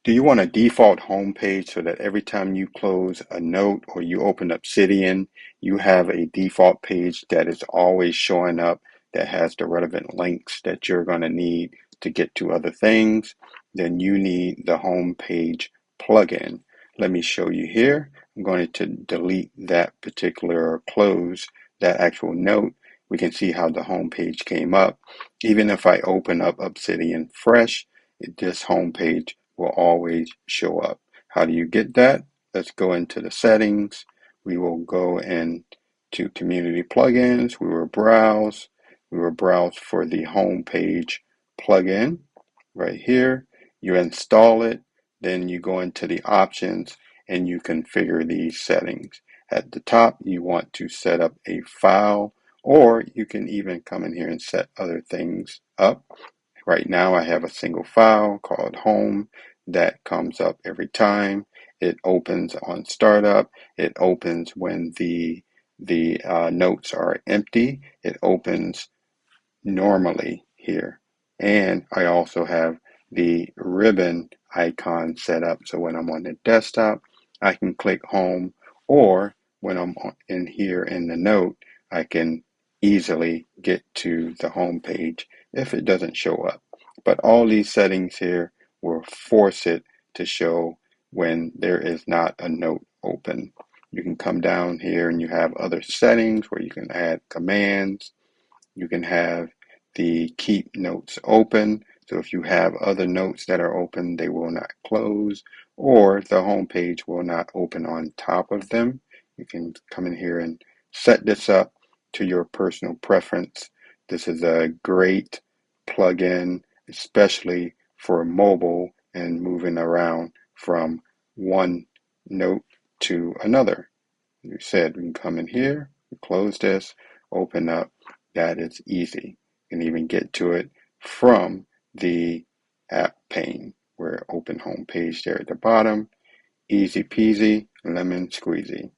Do you want a default home page so that every time you close a note or you open Obsidian, you have a default page that is always showing up that has the relevant links that you're going to need to get to other things? Then you need the home page plugin. Let me show you here. I'm going to delete that particular or close that actual note. We can see how the home page came up. Even if I open up Obsidian fresh, this home page will always show up. How do you get that? Let's go into the settings. We will go into community plugins. We will browse. We will browse for the home page plugin right here. You install it. Then you go into the options and you configure these settings. At the top, you want to set up a file, or you can even come in here and set other things up. Right now I have a single file called home that comes up every time. It opens on startup. It opens when the notes are empty. It opens normally here. And I also have the ribbon icon set up so when I'm on the desktop, I can click home, or when I'm in here in the note, I can easily get to the home page if it doesn't show up. But all these settings here will force it to show when there is not a note open. You can come down here and you have other settings where you can add commands. You can have the keep notes open. So if you have other notes that are open, they will not close, or the home page will not open on top of them. You can come in here and set this up to your personal preference. This is a great plugin, especially for mobile and moving around from one note to another. You said we can come in here, close this, open up. That is easy. You can even get to it from the app pane where open home page there at the bottom. Easy peasy, lemon squeezy.